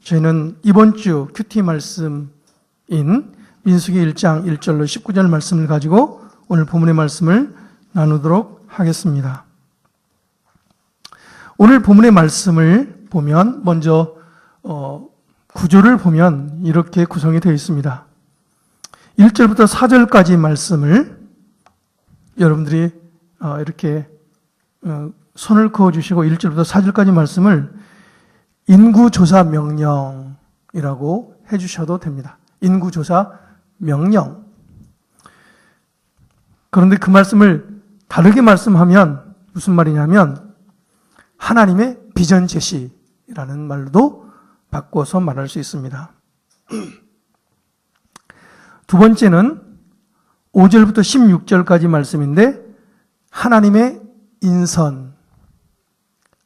저희는 이번 주 큐티 말씀인 민수기 1장 1절로 19절 말씀을 가지고 오늘 본문의 말씀을 나누도록 하겠습니다. 오늘 본문의 말씀을 보면 먼저 구조를 보면 이렇게 구성이 되어 있습니다. 1절부터 4절까지 말씀을 여러분들이 이렇게 손을 그어주시고 1절부터 4절까지 말씀을 인구조사 명령이라고 해주셔도 됩니다. 인구조사 명령. 그런데 그 말씀을 다르게 말씀하면 무슨 말이냐면 하나님의 비전 제시라는 말로도 바꿔서 말할 수 있습니다. 두 번째는 5절부터 16절까지 말씀인데 하나님의 인선.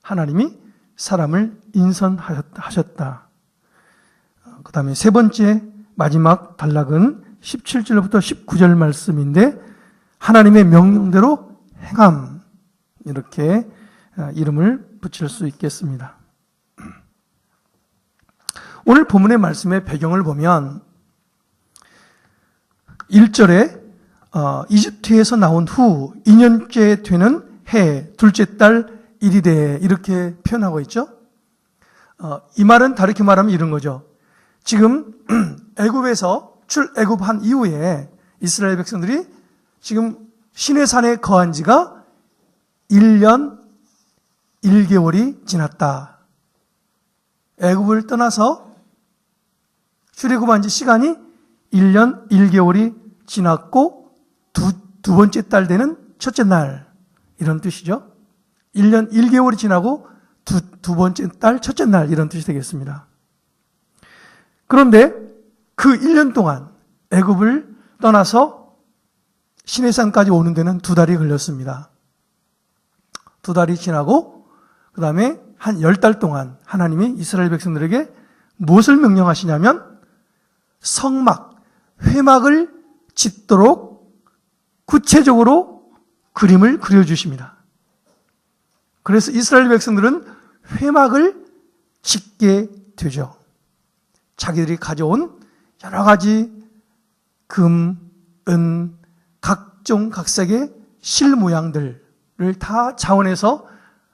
하나님이 사람을 인선하셨다. 그 다음에 세 번째 마지막 단락은 17절부터 19절 말씀인데 하나님의 명령대로 행함. 이렇게 이름을 붙일 수 있겠습니다. 오늘 본문의 말씀의 배경을 보면 1절에 이집트에서 나온 후 2년째 되는 해 둘째 달 1일에 이렇게 표현하고 있죠. 이 말은 다르게 말하면 이런 거죠. 지금 애굽에서 출애굽한 이후에 이스라엘 백성들이 지금 시내산에 거한 지가 1년 1개월이 지났다. 애굽을 떠나서 출애굽한 지 시간이 1년 1개월이 지났고 두 번째 달 되는 첫째 날 이런 뜻이죠. 1년 1개월이 지나고 두 번째 달 첫째 날 이런 뜻이 되겠습니다. 그런데 그 1년 동안 애굽을 떠나서 시내산까지 오는 데는 2달이 걸렸습니다. 2달이 지나고 그 다음에 한 10달 동안 하나님이 이스라엘 백성들에게 무엇을 명령하시냐면 성막, 회막을 짓도록 구체적으로 그림을 그려주십니다. 그래서 이스라엘 백성들은 회막을 짓게 되죠. 자기들이 가져온 여러 가지 금, 은, 각종 각색의 실 모양들을 다 자원해서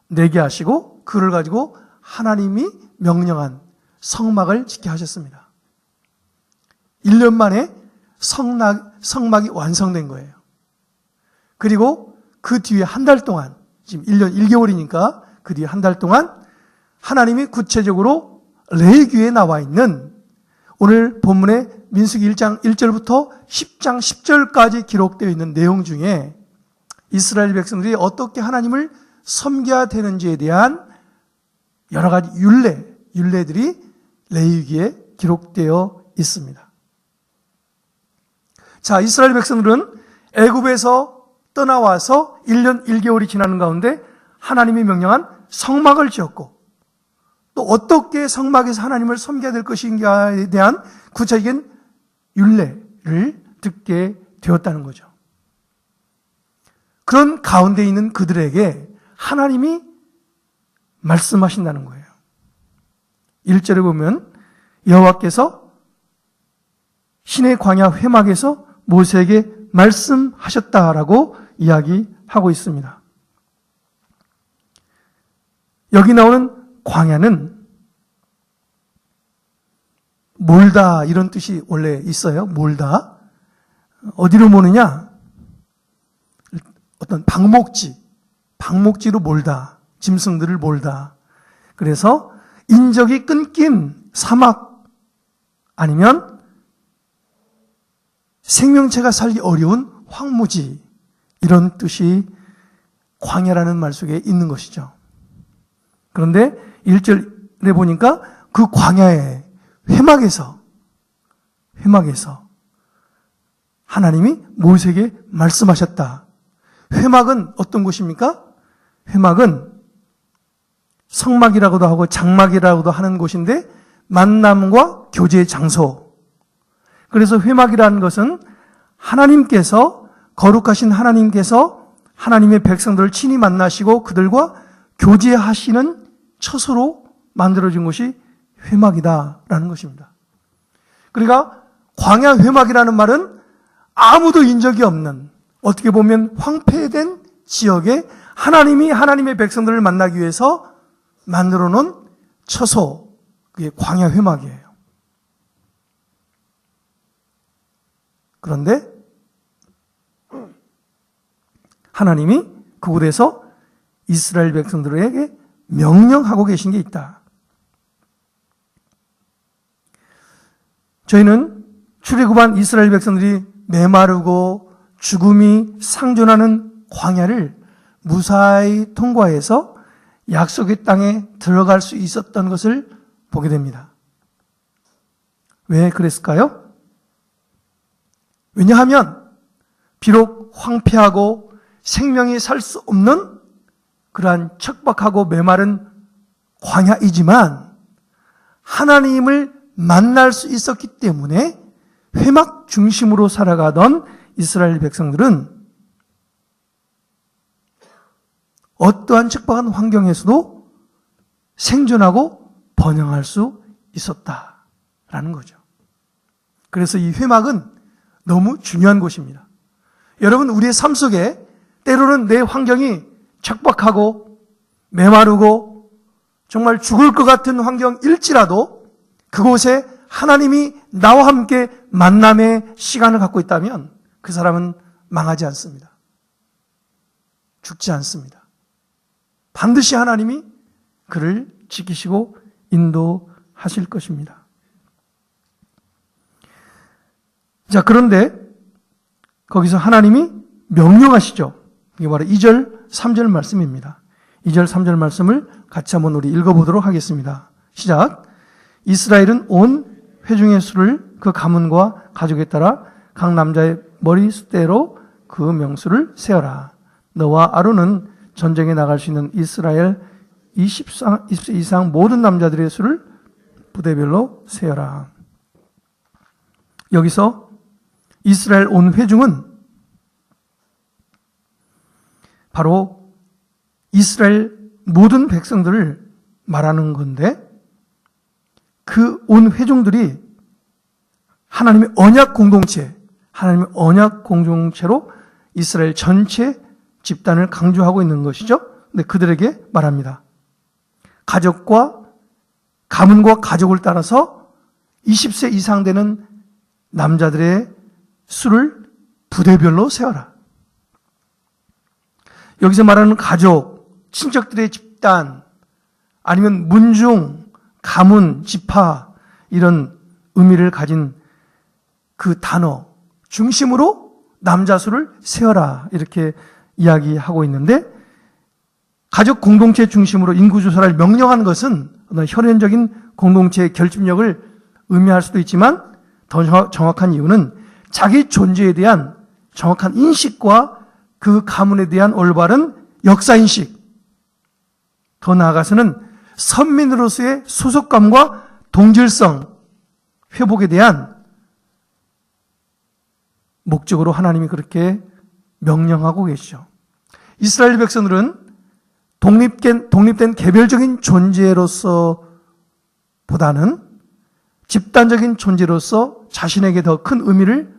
내게 하시고 그를 가지고 하나님이 명령한 성막을 짓게 하셨습니다. 1년 만에 성막이 완성된 거예요. 그리고 그 뒤에 한 달 동안 지금 1년 1개월이니까 그 뒤에 한 달 동안 하나님이 구체적으로 레위기에 나와 있는 오늘 본문의 민수기 1장 1절부터 10장 10절까지 기록되어 있는 내용 중에 이스라엘 백성들이 어떻게 하나님을 섬겨야 되는지에 대한 여러 가지 율례들이 레위기에 기록되어 있습니다. 자, 이스라엘 백성들은 애굽에서 떠나와서 1년 1개월이 지나는 가운데 하나님이 명령한 성막을 지었고 또 어떻게 성막에서 하나님을 섬겨야 될 것인가에 대한 구체적인 율례를 듣게 되었다는 거죠. 그런 가운데 있는 그들에게 하나님이 말씀하신다는 거예요. 1절에 보면 여호와께서 시내 광야 회막에서 모세에게 말씀하셨다라고 이야기하고 있습니다. 여기 나오는 광야는 몰다 이런 뜻이 원래 있어요. 몰다. 어디로 모느냐? 어떤 방목지로 몰다. 짐승들을 몰다. 그래서 인적이 끊긴 사막 아니면 생명체가 살기 어려운 황무지 이런 뜻이 광야라는 말 속에 있는 것이죠. 그런데 1절에 보니까 그 광야의 회막에서 하나님이 모세에게 말씀하셨다. 회막은 어떤 곳입니까? 회막은 성막이라고도 하고 장막이라고도 하는 곳인데 만남과 교제의 장소. 그래서 회막이라는 것은 하나님께서 거룩하신 하나님께서 하나님의 백성들을 친히 만나시고 그들과 교제하시는 처소로 만들어진 곳이 회막이다라는 것입니다. 그러니까 광야 회막이라는 말은 아무도 인적이 없는, 어떻게 보면 황폐된 지역에 하나님이 하나님의 백성들을 만나기 위해서 만들어 놓은 처소, 그게 광야 회막이에요. 그런데 하나님이 그곳에서 이스라엘 백성들에게 명령하고 계신 게 있다. 저희는 출애굽한 이스라엘 백성들이 메마르고 죽음이 상존하는 광야를 무사히 통과해서 약속의 땅에 들어갈 수 있었던 것을 보게 됩니다. 왜 그랬을까요? 왜냐하면 비록 황폐하고 생명이 살 수 없는 그러한 척박하고 메마른 광야이지만 하나님을 만날 수 있었기 때문에 회막 중심으로 살아가던 이스라엘 백성들은 어떠한 척박한 환경에서도 생존하고 번영할 수 있었다라는 거죠. 그래서 이 회막은 너무 중요한 곳입니다. 여러분, 우리의 삶 속에 때로는 내 환경이 척박하고 메마르고 정말 죽을 것 같은 환경일지라도 그곳에 하나님이 나와 함께 만남의 시간을 갖고 있다면 그 사람은 망하지 않습니다. 죽지 않습니다. 반드시 하나님이 그를 지키시고 인도하실 것입니다. 자, 그런데 거기서 하나님이 명령하시죠. 이게 바로 2절, 3절 말씀입니다. 2절, 3절 말씀을 같이 한번 우리 읽어보도록 하겠습니다. 시작. 이스라엘은 온 회중의 수를 그 가문과 가족에 따라 각 남자의 머리숫대로 그 명수를 세어라. 너와 아론은 전쟁에 나갈 수 있는 이스라엘 20세 이상 모든 남자들의 수를 부대별로 세어라. 여기서 이스라엘 온 회중은 바로 이스라엘 모든 백성들을 말하는 건데 그 온 회중들이 하나님의 언약 공동체, 하나님의 언약 공동체로 이스라엘 전체 집단을 강조하고 있는 것이죠. 근데 그들에게 말합니다. 가족과 가문과 가족을 따라서 20세 이상 되는 남자들의 수를 부대별로 세워라. 여기서 말하는 가족, 친척들의 집단, 아니면 문중, 가문, 지파 이런 의미를 가진 그 단어 중심으로 남자 수를 세어라 이렇게 이야기하고 있는데 가족 공동체 중심으로 인구조사를 명령하는 것은 어떤 혈연적인 공동체의 결집력을 의미할 수도 있지만 더 정확한 이유는 자기 존재에 대한 정확한 인식과 그 가문에 대한 올바른 역사인식, 더 나아가서는 선민으로서의 소속감과 동질성 회복에 대한 목적으로 하나님이 그렇게 명령하고 계시죠. 이스라엘 백성들은 독립된 개별적인 존재로서 보다는 집단적인 존재로서 자신에게 더 큰 의미를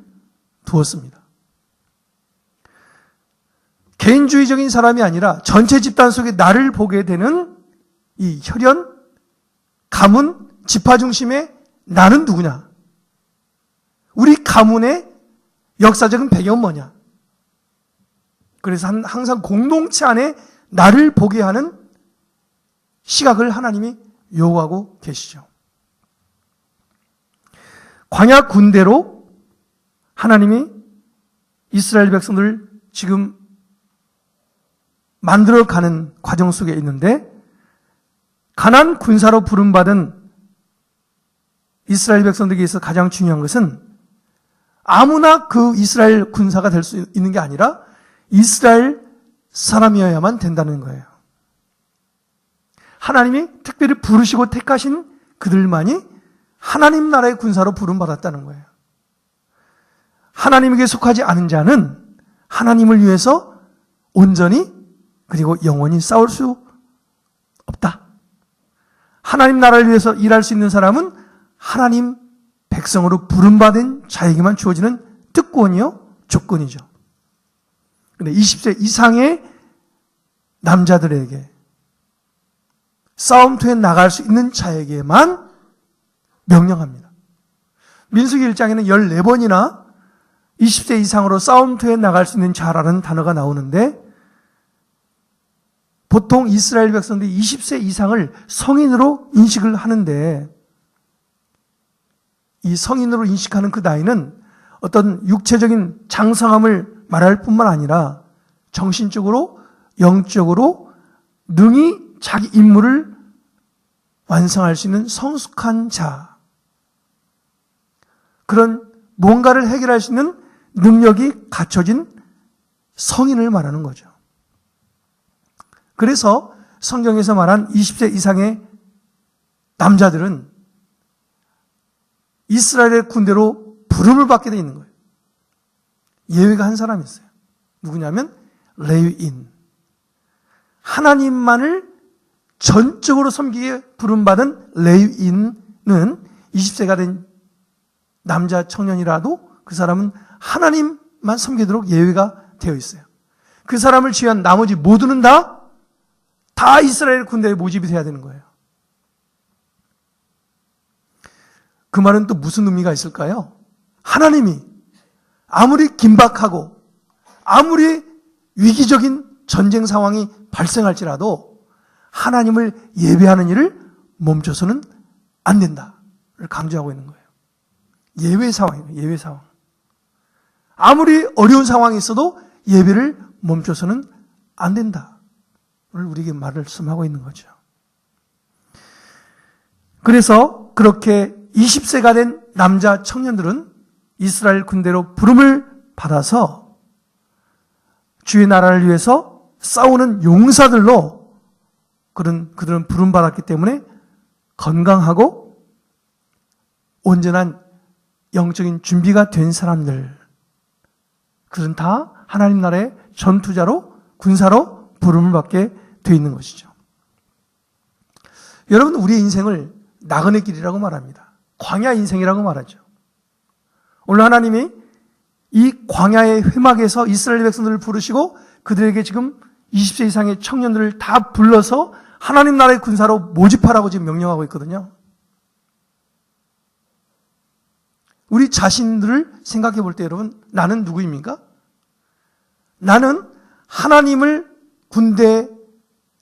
두었습니다. 개인주의적인 사람이 아니라 전체 집단 속에 나를 보게 되는 이 혈연, 가문, 지파 중심의 나는 누구냐? 우리 가문의 역사적인 배경은 뭐냐? 그래서 항상 공동체 안에 나를 보게 하는 시각을 하나님이 요구하고 계시죠. 광야 군대로 하나님이 이스라엘 백성들을 지금 만들어가는 과정 속에 있는데 가나안 군사로 부름받은 이스라엘 백성들에게 있어서 가장 중요한 것은 아무나 그 이스라엘 군사가 될 수 있는 게 아니라 이스라엘 사람이어야만 된다는 거예요. 하나님이 특별히 부르시고 택하신 그들만이 하나님 나라의 군사로 부름받았다는 거예요. 하나님에게 속하지 않은 자는 하나님을 위해서 온전히 그리고 영원히 싸울 수 없다. 하나님 나라를 위해서 일할 수 있는 사람은 하나님 백성으로 부름받은 자에게만 주어지는 특권이요, 조건이죠. 근데 20세 이상의 남자들에게, 싸움터에 나갈 수 있는 자에게만 명령합니다. 민수기 1장에는 14번이나 20세 이상으로 싸움터에 나갈 수 있는 자라는 단어가 나오는데, 보통 이스라엘 백성들이 20세 이상을 성인으로 인식을 하는데, 이 성인으로 인식하는 그 나이는 어떤 육체적인 장성함을 말할 뿐만 아니라 정신적으로, 영적으로 능히 자기 임무를 완성할 수 있는 성숙한 자, 그런 뭔가를 해결할 수 있는 능력이 갖춰진 성인을 말하는 거죠. 그래서 성경에서 말한 20세 이상의 남자들은 이스라엘의 군대로 부름을 받게 되어 있는 거예요. 예외가 한 사람이 있어요. 누구냐면 레위인. 하나님만을 전적으로 섬기게 부름받은 레위인은 20세가 된 남자 청년이라도 그 사람은 하나님만 섬기도록 예외가 되어 있어요. 그 사람을 제외한 나머지 모두는 다 이스라엘 군대에 모집이 돼야 되는 거예요. 그 말은 또 무슨 의미가 있을까요? 하나님이 아무리 긴박하고 아무리 위기적인 전쟁 상황이 발생할지라도 하나님을 예배하는 일을 멈춰서는 안 된다를 강조하고 있는 거예요. 예외 상황이에요. 예외 상황. 아무리 어려운 상황이 있어도 예배를 멈춰서는 안 된다를 우리에게 말씀하고 있는 거죠. 그래서 그렇게 20세가 된 남자 청년들은 이스라엘 군대로 부름을 받아서 주의 나라를 위해서 싸우는 용사들로 그들은 부름받았기 때문에 건강하고 온전한 영적인 준비가 된 사람들, 그들은 다 하나님 나라의 전투자로, 군사로 부름을 받게 되어 있는 것이죠. 여러분, 우리의 인생을 나그네 길이라고 말합니다. 광야 인생이라고 말하죠. 오늘 하나님이 이 광야의 회막에서 이스라엘 백성들을 부르시고 그들에게 지금 20세 이상의 청년들을 다 불러서 하나님 나라의 군사로 모집하라고 지금 명령하고 있거든요. 우리 자신들을 생각해 볼 때 여러분, 나는 누구입니까? 나는 하나님을 군대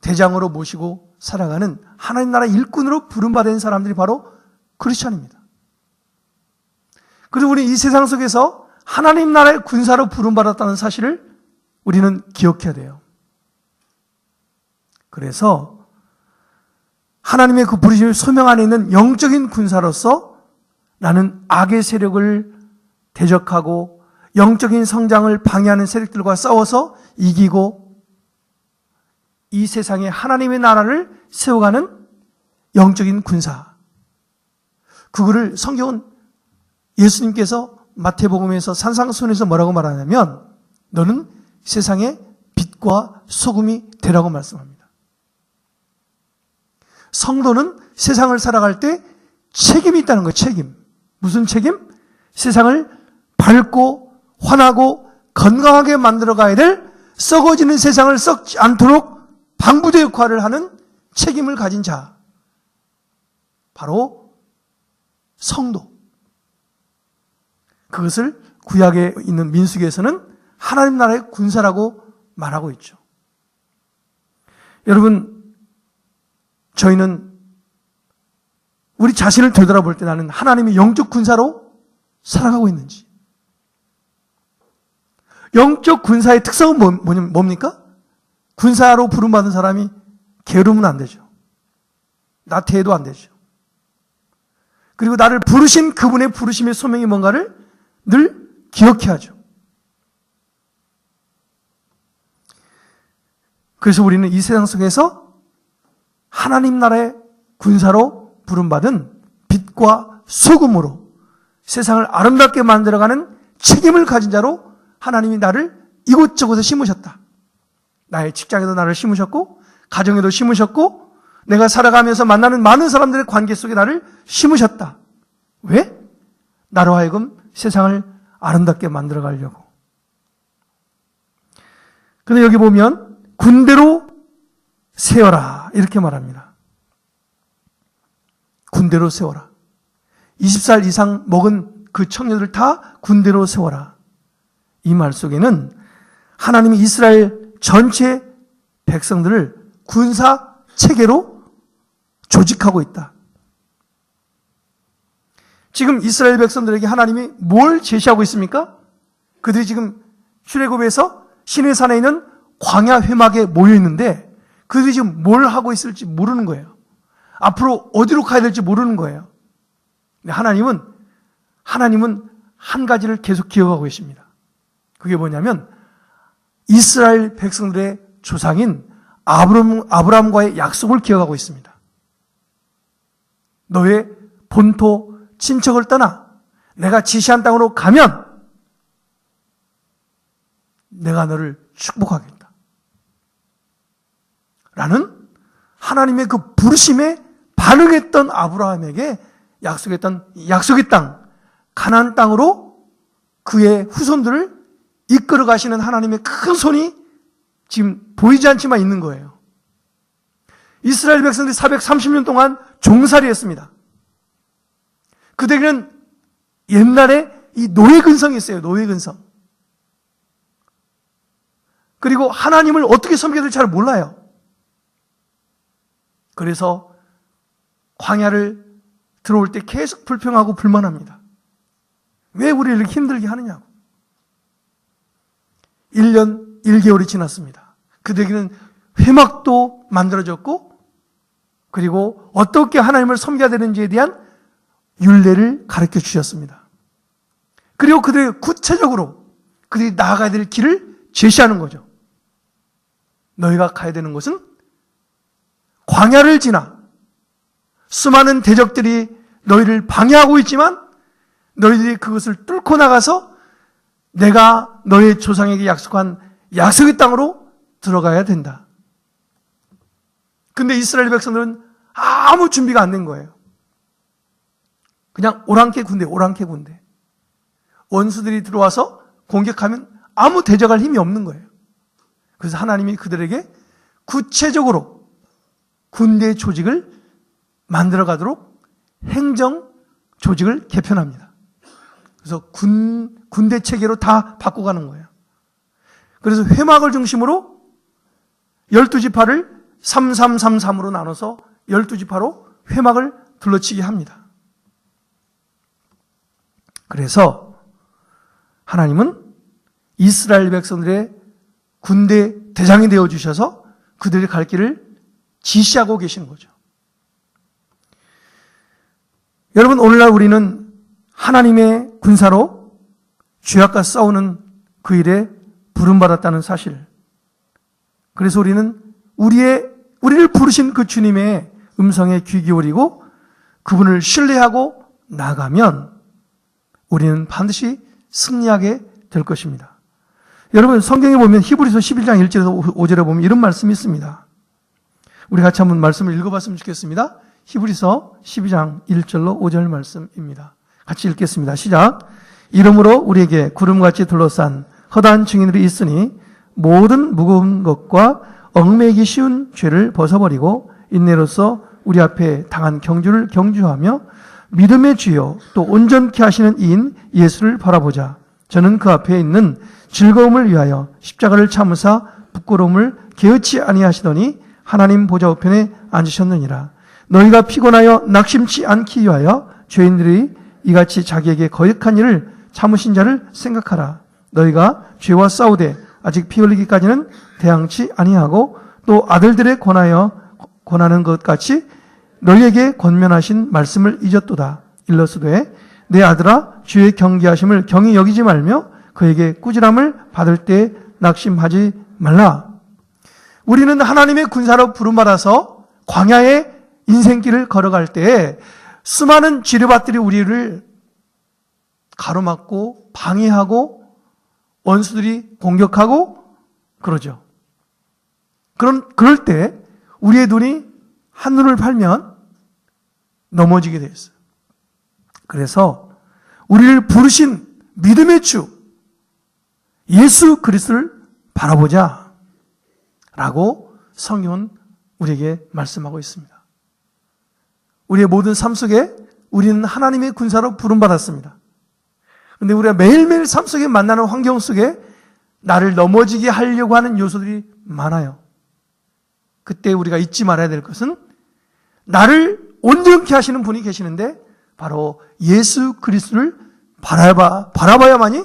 대장으로 모시고 살아가는 하나님 나라 일꾼으로 부름받은 사람들이 바로 크리스찬입니다. 그리고 우리 이 세상 속에서 하나님 나라의 군사로 부름받았다는 사실을 우리는 기억해야 돼요. 그래서 하나님의 그 부르심을 소명 안에 있는 영적인 군사로서 나는 악의 세력을 대적하고 영적인 성장을 방해하는 세력들과 싸워서 이기고 이 세상에 하나님의 나라를 세워가는 영적인 군사. 그거를 성경은 예수님께서 마태복음에서 산상수훈에서 뭐라고 말하냐면 너는 세상의 빛과 소금이 되라고 말씀합니다. 성도는 세상을 살아갈 때 책임이 있다는 거예요. 책임. 무슨 책임? 세상을 밝고 환하고 건강하게 만들어 가야 될 썩어지는 세상을 썩지 않도록 방부제 역할을 하는 책임을 가진 자. 바로 성도. 그것을 구약에 있는 민수기에서는 하나님 나라의 군사라고 말하고 있죠. 여러분, 저희는 우리 자신을 되돌아볼 때 나는 하나님의 영적 군사로 살아가고 있는지. 영적 군사의 특성은 뭡니까? 군사로 부름받은 사람이 게으르면 안 되죠. 나태해도 안 되죠. 그리고 나를 부르신 그분의 부르심의 소명이 뭔가를 늘 기억해야 하죠. 그래서 우리는 이 세상 속에서 하나님 나라의 군사로 부름받은 빛과 소금으로 세상을 아름답게 만들어가는 책임을 가진 자로 하나님이 나를 이곳저곳에 심으셨다. 나의 직장에도 나를 심으셨고 가정에도 심으셨고 내가 살아가면서 만나는 많은 사람들의 관계 속에 나를 심으셨다. 왜? 나로 하여금 세상을 아름답게 만들어 가려고. 근데 여기 보면 군대로 세워라 이렇게 말합니다. 군대로 세워라. 20살 이상 먹은 그 청년들 다 군대로 세워라. 이 말 속에는 하나님이 이스라엘 전체 백성들을 군사 체계로 조직하고 있다. 지금 이스라엘 백성들에게 하나님이 뭘 제시하고 있습니까? 그들이 지금 출애굽에서 시내산에 있는 광야 회막에 모여 있는데 그들이 지금 뭘 하고 있을지 모르는 거예요. 앞으로 어디로 가야 될지 모르는 거예요. 근데 하나님은 한 가지를 계속 기억하고 계십니다. 그게 뭐냐면 이스라엘 백성들의 조상인 아브라함과의 약속을 기억하고 있습니다. 너의 본토 친척을 떠나 내가 지시한 땅으로 가면 내가 너를 축복하겠다. 라는 하나님의 그 부르심에 반응했던 아브라함에게 약속했던 약속의 땅, 가나안 땅으로 그의 후손들을 이끌어 가시는 하나님의 큰 손이 지금 보이지 않지만 있는 거예요. 이스라엘 백성들이 430년 동안 종살이했습니다. 그들에게는 옛날에 이 노예 근성이 있어요. 노예 근성. 그리고 하나님을 어떻게 섬겨야 될지 잘 몰라요. 그래서 광야를 들어올 때 계속 불평하고 불만합니다. 왜 우리를 이렇게 힘들게 하느냐고. 1년 1개월이 지났습니다. 그들에게는 회막도 만들어졌고 그리고 어떻게 하나님을 섬겨야 되는지에 대한 율례를 가르쳐 주셨습니다. 그리고 그들이 구체적으로 그들이 나아가야 될 길을 제시하는 거죠. 너희가 가야 되는 곳은 광야를 지나 수많은 대적들이 너희를 방해하고 있지만 너희들이 그것을 뚫고 나가서 내가 너희 조상에게 약속한 약속의 땅으로 들어가야 된다. 근데 이스라엘 백성들은 아무 준비가 안 된 거예요. 그냥 오랑캐 군대. 원수들이 들어와서 공격하면 아무 대적할 힘이 없는 거예요. 그래서 하나님이 그들에게 구체적으로 군대 조직을 만들어 가도록 행정 조직을 개편합니다. 그래서 군대 체계로 다 바꿔가는 거예요. 그래서 회막을 중심으로 12지파를 3333으로 나눠서 12지파로 회막을 둘러치게 합니다. 그래서 하나님은 이스라엘 백성들의 군대 대장이 되어주셔서 그들의 갈 길을 지시하고 계시는 거죠. 여러분, 오늘날 우리는 하나님의 군사로 죄악과 싸우는 그 일에 부름받았다는 사실. 그래서 우리는 우리를 부르신 그 주님의 음성에 귀 기울이고 그분을 신뢰하고 나가면 우리는 반드시 승리하게 될 것입니다. 여러분, 성경에 보면 히브리서 11장 1절에서 5절에 보면 이런 말씀이 있습니다. 우리 같이 한번 말씀을 읽어봤으면 좋겠습니다. 히브리서 12장 1절로 5절 말씀입니다. 같이 읽겠습니다. 시작. 이러므로 우리에게 구름같이 둘러싼 허다한 증인들이 있으니 모든 무거운 것과 얽매이기 쉬운 죄를 벗어버리고 인내로서 우리 앞에 당한 경주를 경주하며 믿음의 주요 또 온전케 하시는 이인 예수를 바라보자. 저는 그 앞에 있는 즐거움을 위하여 십자가를 참으사 부끄러움을 개의치 아니하시더니 하나님 보좌 우편에 앉으셨느니라. 너희가 피곤하여 낙심치 않기 위하여 죄인들이 이같이 자기에게 거역한 일을 참으신 자를 생각하라. 너희가 죄와 싸우되 아직 피 흘리기까지는 대항치 아니하고 또 아들들에 권하는 것 같이 너희에게 권면하신 말씀을 잊었도다. 일러스되 내 아들아 주의 경계하심을 경히 여기지 말며 그에게 꾸지람을 받을 때 낙심하지 말라. 우리는 하나님의 군사로 부름받아서 광야의 인생길을 걸어갈 때 수많은 지뢰밭들이 우리를 가로막고 방해하고 원수들이 공격하고 그러죠. 그럴 때 우리의 눈이 한눈을 팔면 넘어지게 되어 있어요. 그래서 우리를 부르신 믿음의 주 예수 그리스도를 바라보자 라고 성경은 우리에게 말씀하고 있습니다. 우리의 모든 삶 속에 우리는 하나님의 군사로 부름받았습니다. 그런데 우리가 매일매일 삶 속에 만나는 환경 속에 나를 넘어지게 하려고 하는 요소들이 많아요. 그때 우리가 잊지 말아야 될 것은 나를 온전케 하시는 분이 계시는데 바로 예수 그리스도를 바라봐야만이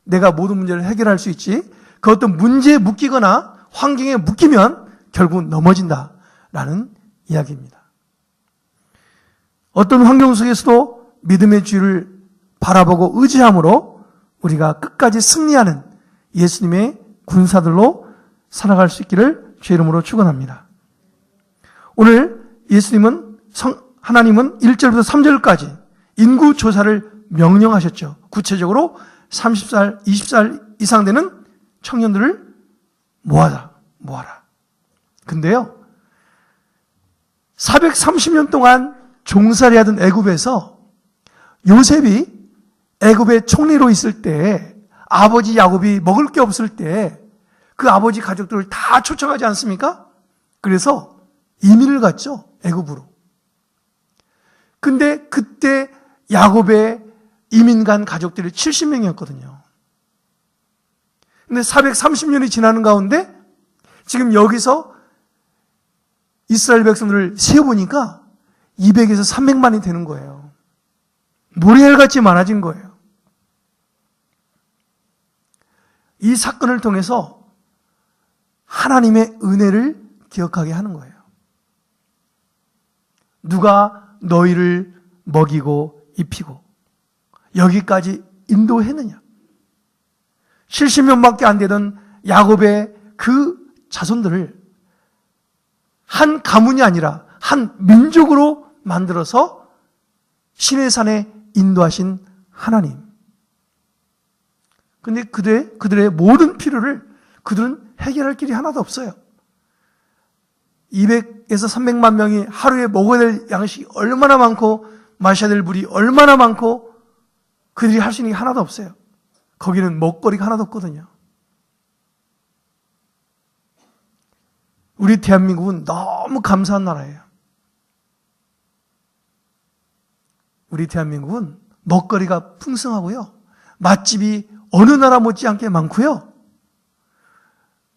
내가 모든 문제를 해결할 수 있지, 그 어떤 문제에 묶이거나 환경에 묶이면 결국 넘어진다라는 이야기입니다. 어떤 환경 속에서도 믿음의 주를 바라보고 의지함으로 우리가 끝까지 승리하는 예수님의 군사들로 살아갈 수 있기를 주의 이름으로 축원합니다. 오늘 하나님은 1절부터 3절까지 인구 조사를 명령하셨죠. 구체적으로 30살, 20살 이상 되는 청년들을 모아라. 근데요, 430년 동안 종살이 하던 애굽에서 요셉이 애굽의 총리로 있을 때 아버지 야곱이 먹을 게 없을 때 그 아버지 가족들을 다 초청하지 않습니까? 그래서 이민을 갔죠, 애굽으로. 근데 그때 야곱의 이민 간 가족들이 70명이었거든요. 근데 430년이 지나는 가운데 지금 여기서 이스라엘 백성들을 세어보니까 200에서 300만이 되는 거예요. 모래알같이 많아진 거예요. 이 사건을 통해서 하나님의 은혜를 기억하게 하는 거예요. 누가 너희를 먹이고 입히고 여기까지 인도했느냐? 70명밖에 안 되던 야곱의 그 자손들을 한 가문이 아니라 한 민족으로 만들어서 신의 산에 인도하신 하나님. 근데 그들의 모든 필요를 그들은 해결할 길이 하나도 없어요. 200에서 300만 명이 하루에 먹어야 될 양식이 얼마나 많고 마셔야 될 물이 얼마나 많고 그들이 할 수 있는 게 하나도 없어요. 거기는 먹거리가 하나도 없거든요. 우리 대한민국은 너무 감사한 나라예요. 우리 대한민국은 먹거리가 풍성하고요. 맛집이 어느 나라 못지않게 많고요.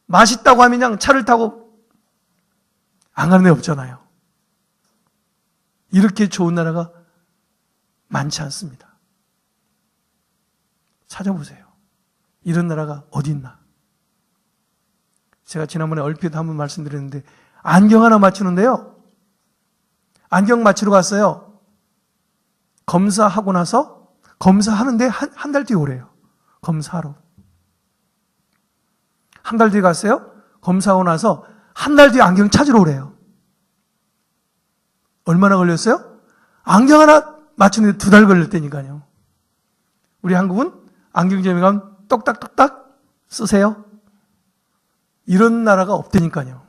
맛있다고 하면 그냥 차를 타고 안 가는 데 없잖아요. 이렇게 좋은 나라가 많지 않습니다. 찾아보세요. 이런 나라가 어디 있나? 제가 지난번에 얼핏 한번 말씀드렸는데 안경 하나 맞추는데요. 안경 맞추러 갔어요. 검사하고 나서 검사하는데 한 달 뒤에 오래요. 검사하러. 한 달 뒤에 갔어요. 검사하고 나서 한 달 뒤에 안경 찾으러 오래요. 얼마나 걸렸어요? 안경 하나 맞추는데 2달 걸렸다니까요. 우리 한국은 안경점에 가면 똑딱똑딱 쓰세요. 이런 나라가 없다니까요.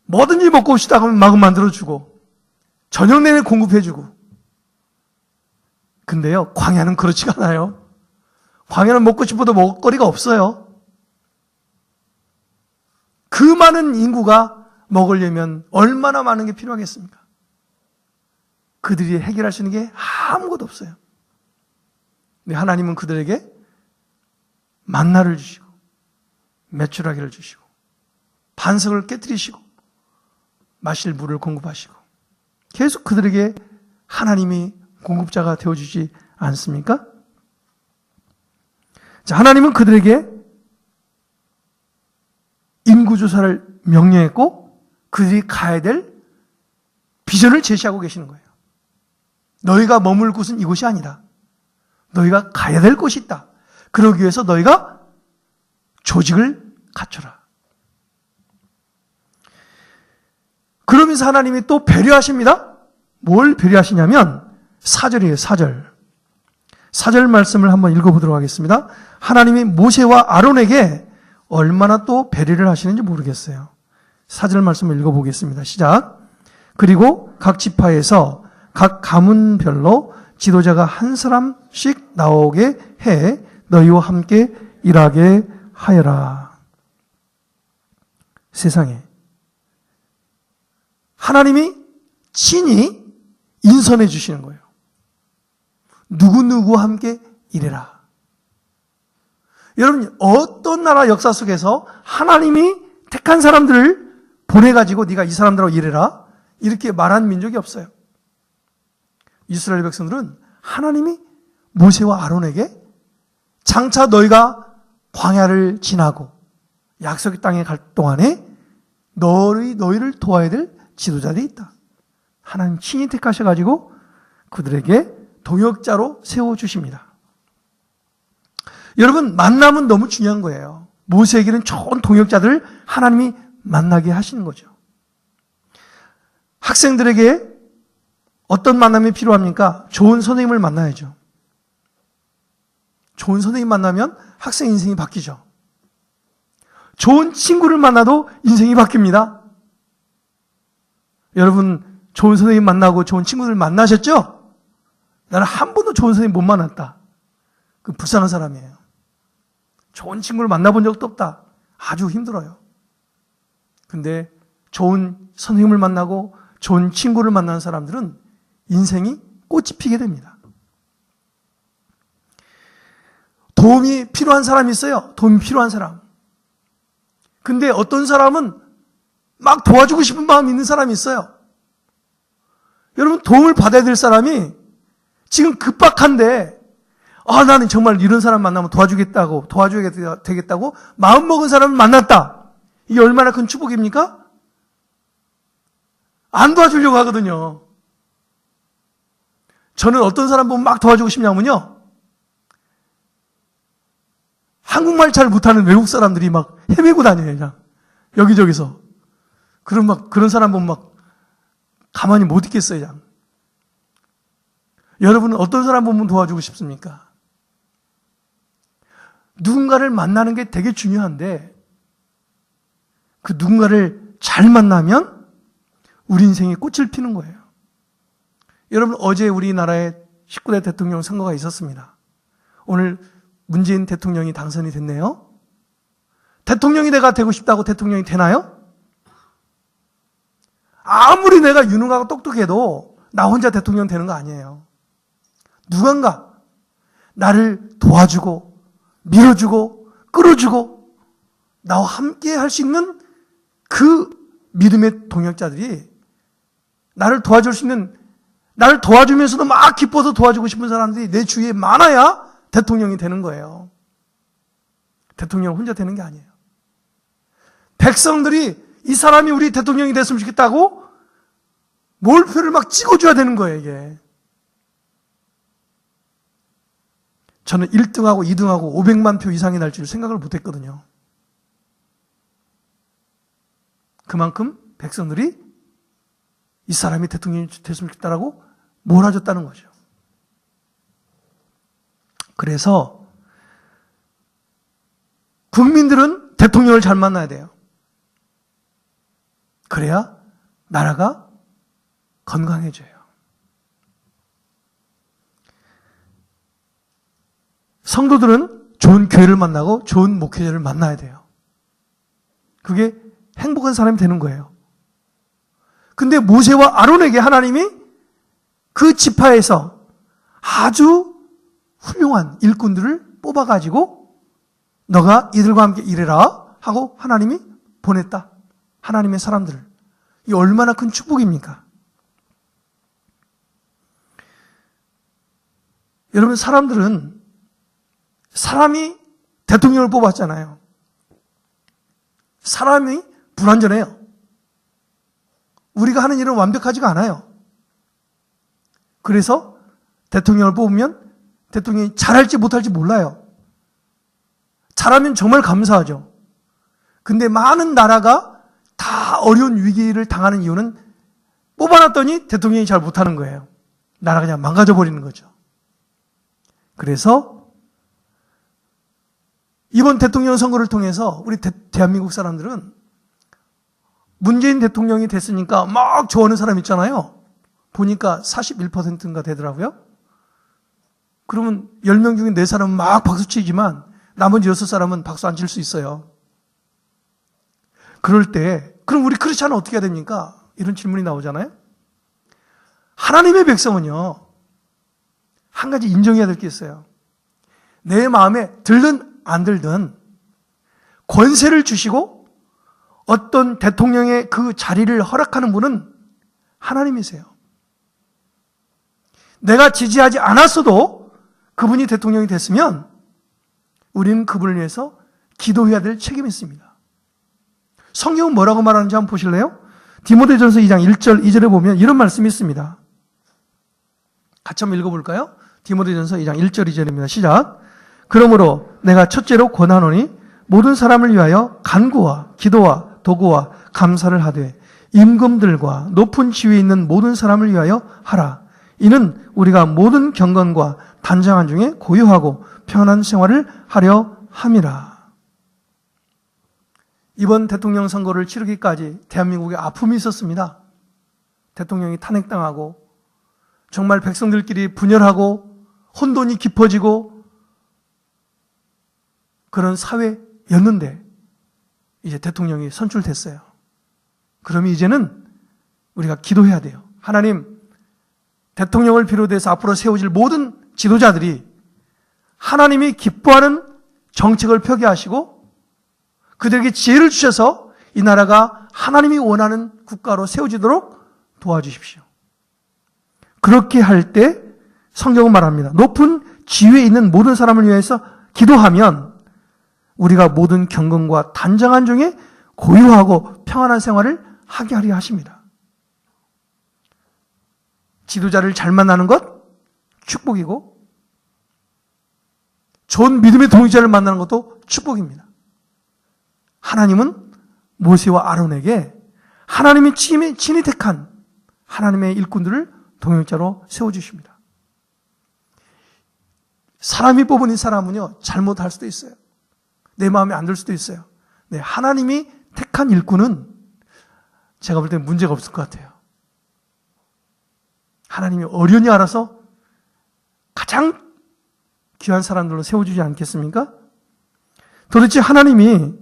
뭐든지 먹고 싶다 하면 마구 만들어주고 저녁 내내 공급해주고. 근데요, 광야는 그렇지가 않아요. 광야는 먹고 싶어도 먹을거리가 없어요. 그 많은 인구가 먹으려면 얼마나 많은 게 필요하겠습니까? 그들이 해결할 수 있는 게 아무것도 없어요. 근데 하나님은 그들에게 만나를 주시고 메추라기를 주시고 반석을 깨뜨리시고 마실 물을 공급하시고 계속 그들에게 하나님이 공급자가 되어주지 않습니까? 자, 하나님은 그들에게 인구조사를 명령했고 그들이 가야 될 비전을 제시하고 계시는 거예요. 너희가 머물 곳은 이곳이 아니다. 너희가 가야 될 곳이 있다. 그러기 위해서 너희가 조직을 갖춰라. 그러면서 하나님이 또 배려하십니다. 뭘 배려하시냐면 4절이에요. 4절. 4절 말씀을 한번 읽어보도록 하겠습니다. 하나님이 모세와 아론에게 얼마나 또 배려를 하시는지 모르겠어요. 4절 말씀을 읽어보겠습니다. 시작. 그리고 각 지파에서 각 가문별로 지도자가 한 사람씩 나오게 해 너희와 함께 일하게 하여라. 세상에 하나님이 친히 인선해 주시는 거예요. 누구누구와 함께 일해라. 여러분, 어떤 나라 역사 속에서 하나님이 택한 사람들을 보내가지고 네가 이 사람들하고 일해라 이렇게 말한 민족이 없어요. 이스라엘 백성들은 하나님이 모세와 아론에게 장차 너희가 광야를 지나고 약속의 땅에 갈 동안에 너희를 도와야 될 지도자들이 있다. 하나님 친히 택하셔가지고 그들에게 동역자로 세워주십니다. 여러분, 만남은 너무 중요한 거예요. 모세에게는 좋은 동역자들을 하나님이 만나게 하시는 거죠. 학생들에게 어떤 만남이 필요합니까? 좋은 선생님을 만나야죠. 좋은 선생님 만나면 학생 인생이 바뀌죠. 좋은 친구를 만나도 인생이 바뀝니다. 여러분, 좋은 선생님 만나고 좋은 친구들 만나셨죠? 나는 한 번도 좋은 선생님 못 만났다. 그 불쌍한 사람이에요. 좋은 친구를 만나본 적도 없다. 아주 힘들어요. 근데 좋은 선생님을 만나고 좋은 친구를 만나는 사람들은 인생이 꽃이 피게 됩니다. 도움이 필요한 사람이 있어요. 도움이 필요한 사람. 근데 어떤 사람은 막 도와주고 싶은 마음이 있는 사람이 있어요. 여러분, 도움을 받아야 될 사람이 지금 급박한데 나는 정말 이런 사람 만나면 도와줘야 되겠다고 마음먹은 사람을 만났다. 이게 얼마나 큰 축복입니까? 안 도와주려고 하거든요. 저는 어떤 사람 보면 막 도와주고 싶냐면요, 한국말 잘 못하는 외국 사람들이 막 헤매고 다녀요. 그냥 여기저기서. 그런 사람 보면 막 가만히 못 있겠어요. 그냥. 여러분은 어떤 사람 보면 도와주고 싶습니까? 누군가를 만나는 게 되게 중요한데 그 누군가를 잘 만나면 우리 인생에 꽃을 피는 거예요. 여러분, 어제 우리나라에 19대 대통령 선거가 있었습니다. 오늘 문재인 대통령이 당선이 됐네요. 대통령이 내가 되고 싶다고 대통령이 되나요? 아무리 내가 유능하고 똑똑해도 나 혼자 대통령 되는 거 아니에요. 누군가 나를 도와주고 밀어주고 끌어주고 나와 함께 할 수 있는 그 믿음의 동역자들이 나를 도와줄 수 있는, 나를 도와주면서도 막 기뻐서 도와주고 싶은 사람들이 내 주위에 많아야 대통령이 되는 거예요. 대통령 혼자 되는 게 아니에요. 백성들이 이 사람이 우리 대통령이 됐으면 좋겠다고 몰표를 막 찍어줘야 되는 거예요, 이게. 저는 1등하고 2등하고 500만 표 이상이 날 줄 생각을 못 했거든요. 그만큼 백성들이 이 사람이 대통령이 됐으면 좋겠다라고 몰아줬다는 거죠. 그래서 국민들은 대통령을 잘 만나야 돼요. 그래야 나라가 건강해져요. 성도들은 좋은 교회를 만나고 좋은 목회자를 만나야 돼요. 그게 행복한 사람이 되는 거예요. 근데 모세와 아론에게 하나님이 그 지파에서 아주 훌륭한 일꾼들을 뽑아가지고 너가 이들과 함께 일해라 하고 하나님이 보냈다. 하나님의 사람들을. 이 얼마나 큰 축복입니까? 여러분, 사람이 대통령을 뽑았잖아요. 사람이 불완전해요. 우리가 하는 일은 완벽하지가 않아요. 그래서 대통령을 뽑으면 대통령이 잘할지 못할지 몰라요. 잘하면 정말 감사하죠. 근데 많은 나라가 다 어려운 위기를 당하는 이유는 뽑아놨더니 대통령이 잘 못하는 거예요. 나라가 그냥 망가져 버리는 거죠. 그래서 이번 대통령 선거를 통해서 우리 대한민국 사람들은 문재인 대통령이 됐으니까 막 좋아하는 사람 있잖아요. 보니까 41%인가 되더라고요. 그러면 10명 중에 4사람은 막 박수치지만 나머지 6사람은 박수 안 칠 수 있어요. 그럴 때 그럼 우리 크리스찬은 어떻게 해야 됩니까? 이런 질문이 나오잖아요. 하나님의 백성은요, 한 가지 인정해야 될 게 있어요. 내 마음에 들든 안 들든 권세를 주시고 어떤 대통령의 그 자리를 허락하는 분은 하나님이세요. 내가 지지하지 않았어도 그분이 대통령이 됐으면 우리는 그분을 위해서 기도해야 될 책임이 있습니다. 성경은 뭐라고 말하는지 한번 보실래요? 디모데전서 2장 1절 2절에 보면 이런 말씀이 있습니다. 같이 한번 읽어볼까요? 디모데전서 2장 1절 2절입니다. 시작. 그러므로 내가 첫째로 권하노니 모든 사람을 위하여 간구와 기도와 도구와 감사를 하되 임금들과 높은 지위에 있는 모든 사람을 위하여 하라. 이는 우리가 모든 경건과 단장한 중에 고요하고 평안한 생활을 하려 함이라. 이번 대통령 선거를 치르기까지 대한민국에 아픔이 있었습니다. 대통령이 탄핵당하고 정말 백성들끼리 분열하고 혼돈이 깊어지고 그런 사회였는데 이제 대통령이 선출됐어요. 그러면 이제는 우리가 기도해야 돼요. 하나님, 대통령을 비롯해서 앞으로 세워질 모든 지도자들이 하나님이 기뻐하는 정책을 펴게 하시고 그들에게 지혜를 주셔서 이 나라가 하나님이 원하는 국가로 세워지도록 도와주십시오. 그렇게 할 때 성경은 말합니다. 높은 지위에 있는 모든 사람을 위해서 기도하면 우리가 모든 경건과 단정한 중에 고요하고 평안한 생활을 하게 하려 하십니다. 지도자를 잘 만나는 것 축복이고 좋은 믿음의 동역자를 만나는 것도 축복입니다. 하나님은 모세와 아론에게 하나님이 친히 택한 하나님의 일꾼들을 동역자로 세워주십니다. 사람이 뽑은 이 사람은요, 잘못할 수도 있어요. 내 마음에 안 들 수도 있어요. 네, 하나님이 택한 일꾼은 제가 볼 때는 문제가 없을 것 같아요. 하나님이 어련히 알아서 가장 귀한 사람들로 세워주지 않겠습니까? 도대체 하나님의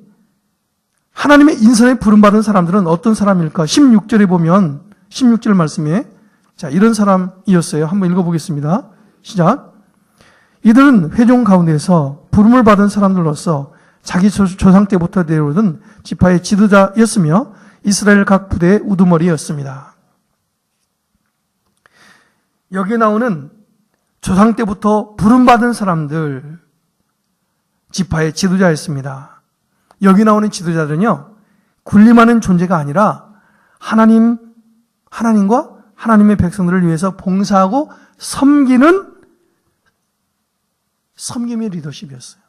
인선에 부름받은 사람들은 어떤 사람일까? 16절에 보면 16절 말씀에 자, 이런 사람이었어요. 한번 읽어보겠습니다. 시작. 이들은 회종 가운데서 부름을 받은 사람들로서 자기 조상 때부터 내려오던 지파의 지도자였으며 이스라엘 각 부대의 우두머리였습니다. 여기 나오는 조상 때부터 부름받은 사람들, 지파의 지도자였습니다. 여기 나오는 지도자들은요, 군림하는 존재가 아니라 하나님과 하나님의 백성들을 위해서 봉사하고 섬기는 섬김의 리더십이었어요.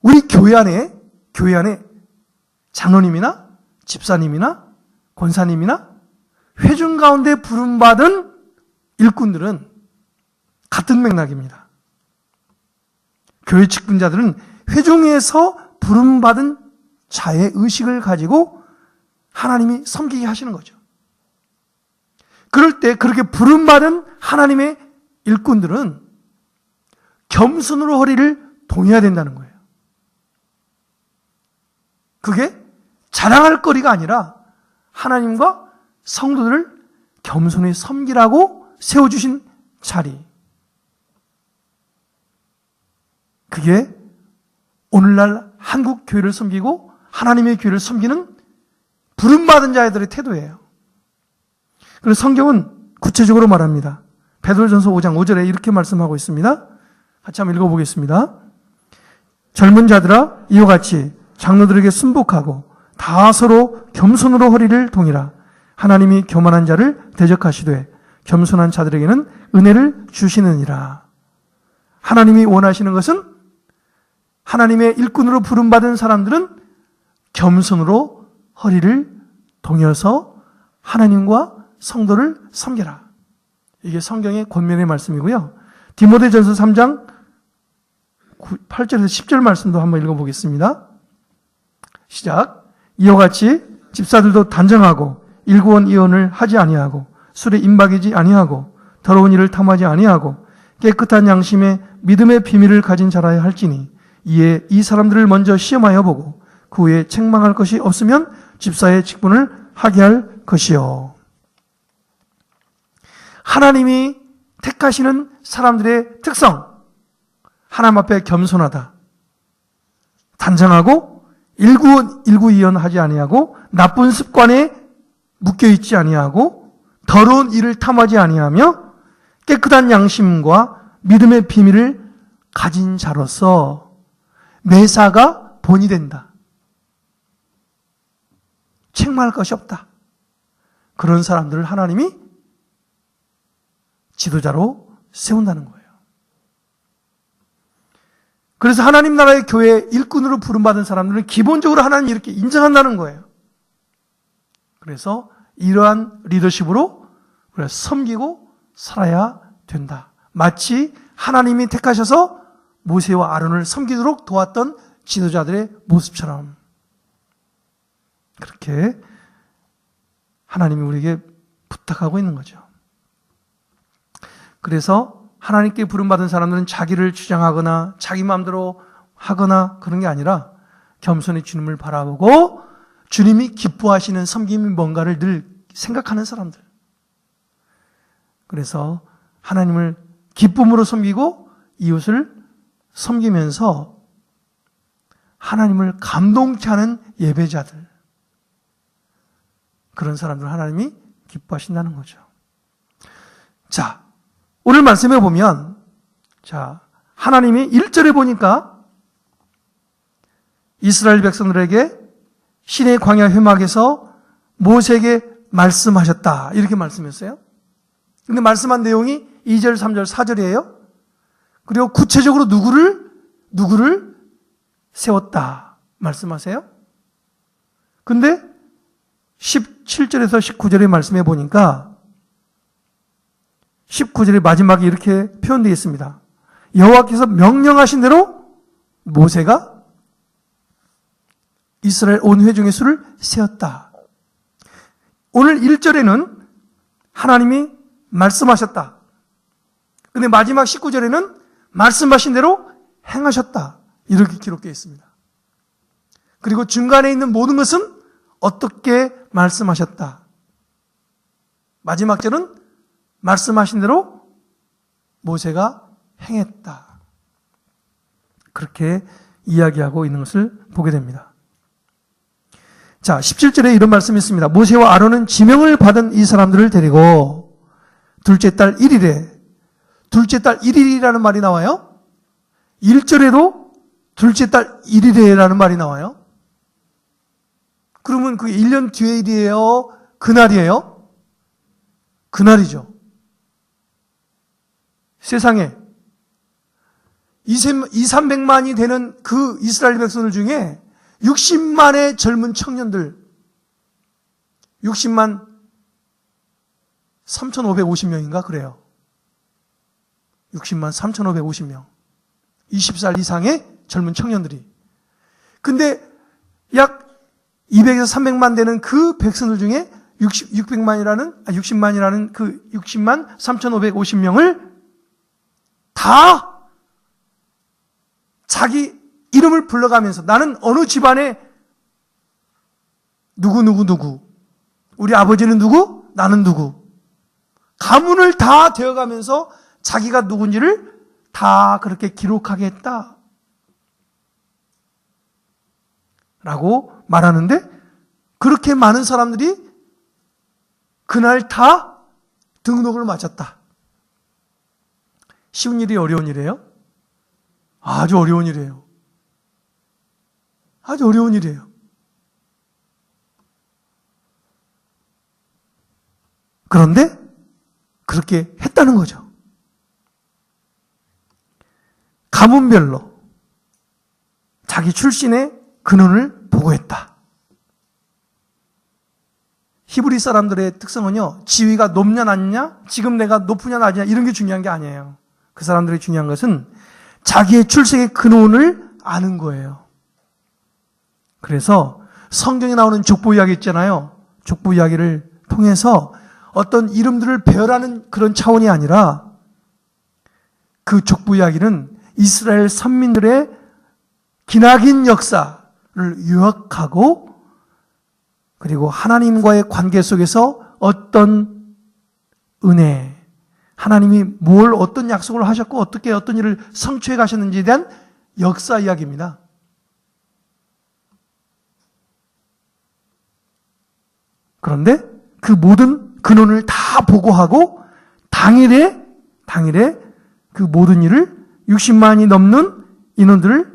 우리 교회 안에 장로님이나 집사님이나 권사님이나 회중 가운데 부름받은 일꾼들은 같은 맥락입니다. 교회 직분자들은 회중에서 부름받은 자의 의식을 가지고 하나님이 섬기게 하시는 거죠. 그럴 때 그렇게 부름받은 하나님의 일꾼들은 겸손으로 허리를 동여야 된다는 거예요. 그게 자랑할 거리가 아니라 하나님과 성도들을 겸손히 섬기라고 세워주신 자리. 그게 오늘날 한국 교회를 섬기고 하나님의 교회를 섬기는 부름받은 자들의 태도예요. 그래서 성경은 구체적으로 말합니다. 베드로전서 5장 5절에 이렇게 말씀하고 있습니다. 같이 한번 읽어보겠습니다. 젊은 자들아 이와 같이 장로들에게 순복하고 다 서로 겸손으로 허리를 동이라. 하나님이 교만한 자를 대적하시되 겸손한 자들에게는 은혜를 주시느니라. 하나님이 원하시는 것은 하나님의 일꾼으로 부름받은 사람들은 겸손으로 허리를 동여서 하나님과 성도를 섬겨라. 이게 성경의 권면의 말씀이고요. 디모데전서 3장 8절에서 10절 말씀도 한번 읽어보겠습니다. 시작. 이와 같이 집사들도 단정하고 일구원 이혼을 하지 아니하고 술에 임박이지 아니하고 더러운 일을 탐하지 아니하고 깨끗한 양심에 믿음의 비밀을 가진 자라야 할지니 이에 이 사람들을 먼저 시험하여 보고 그 후에 책망할 것이 없으면 집사의 직분을 하게 할 것이요. 하나님이 택하시는 사람들의 특성, 하나님 앞에 겸손하다, 단정하고 일구이연하지 아니하고 나쁜 습관에 묶여있지 아니하고 더러운 일을 탐하지 아니하며 깨끗한 양심과 믿음의 비밀을 가진 자로서 매사가 본이 된다. 책망할 것이 없다. 그런 사람들을 하나님이 지도자로 세운다는 거예요. 그래서 하나님 나라의 교회 일꾼으로 부름받은 사람들은 기본적으로 하나님이 이렇게 인정한다는 거예요. 그래서 이러한 리더십으로 우리가 섬기고 살아야 된다. 마치 하나님이 택하셔서 모세와 아론을 섬기도록 도왔던 지도자들의 모습처럼 그렇게 하나님이 우리에게 부탁하고 있는 거죠. 그래서 하나님께 부름받은 사람들은 자기를 주장하거나 자기 마음대로 하거나 그런 게 아니라 겸손히 주님을 바라보고 주님이 기뻐하시는 섬김이 뭔가를 늘 생각하는 사람들. 그래서 하나님을 기쁨으로 섬기고 이웃을 섬기면서 하나님을 감동케 하는 예배자들. 그런 사람들 하나님이 기뻐하신다는 거죠. 자, 오늘 말씀해 보면, 자, 하나님이 1절에 보니까 이스라엘 백성들에게 시내 광야 회막에서 모세에게 말씀하셨다. 이렇게 말씀했어요. 근데 말씀한 내용이 2절, 3절, 4절이에요. 그리고 구체적으로 누구를 세웠다. 말씀하세요. 근데 17절에서 19절의 말씀해 보니까 19절의 마지막에 이렇게 표현되어 있습니다. 여호와께서 명령하신 대로 모세가 이스라엘 온 회중의 수를 세었다. 오늘 1절에는 하나님이 말씀하셨다. 근데 마지막 19절에는 말씀하신 대로 행하셨다. 이렇게 기록되어 있습니다. 그리고 중간에 있는 모든 것은 어떻게 말씀하셨다. 마지막 절은 말씀하신 대로 모세가 행했다. 그렇게 이야기하고 있는 것을 보게 됩니다. 자, 17절에 이런 말씀이 있습니다. 모세와 아론은 지명을 받은 이 사람들을 데리고 둘째 달 1일에, 둘째 달 1일이라는 말이 나와요. 1절에도 둘째 달 1일에라는 말이 나와요. 그러면 그게 1년 뒤의 일이에요? 그날이에요? 그날이죠. 세상에 200~300만이 되는 그 이스라엘 백성들 중에 60만의 젊은 청년들, 60만 3,550명인가 그래요. 60만 3,550명. 20살 이상의 젊은 청년들이. 근데 약 200에서 300만 되는 그 백성들 중에 60만이라는 그 60만 3,550명을 다 자기 이름을 불러가면서 나는 어느 집안에 누구 우리 아버지는 누구? 나는 누구? 가문을 다 되어가면서 자기가 누군지를 다 그렇게 기록하게 했다 라고 말하는데 그렇게 많은 사람들이 그날 다 등록을 마쳤다. 쉬운 일이 어려운 일이에요? 아주 어려운 일이에요. 아주 어려운 일이에요. 그런데 그렇게 했다는 거죠. 가문별로 자기 출신의 근원을 보고했다. 히브리 사람들의 특성은요, 지위가 높냐 낮냐, 지금 내가 높으냐 낮냐 이런 게 중요한 게 아니에요. 그 사람들의 중요한 것은 자기의 출생의 근원을 아는 거예요. 그래서 성경에 나오는 족보 이야기 있잖아요. 족보 이야기를 통해서 어떤 이름들을 배열하는 그런 차원이 아니라 그 족보 이야기는 이스라엘 선민들의 기나긴 역사를 요약하고 그리고 하나님과의 관계 속에서 어떤 은혜, 하나님이 뭘 어떤 약속을 하셨고 어떻게 어떤 일을 성취해 가셨는지에 대한 역사 이야기입니다. 그런데 그 모든 근원을 다 보고하고 당일에 그 모든 일을 60만이 넘는 인원들을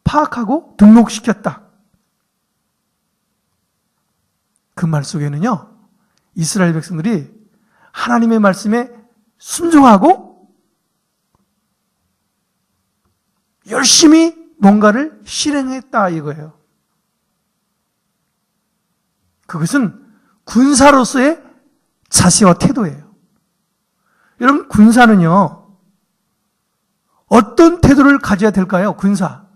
파악하고 등록시켰다. 그 말 속에는요, 이스라엘 백성들이 하나님의 말씀에 순종하고 열심히 뭔가를 실행했다 이거예요. 그것은 군사로서의 자세와 태도예요. 여러분, 군사는요, 어떤 태도를 가져야 될까요? 군사.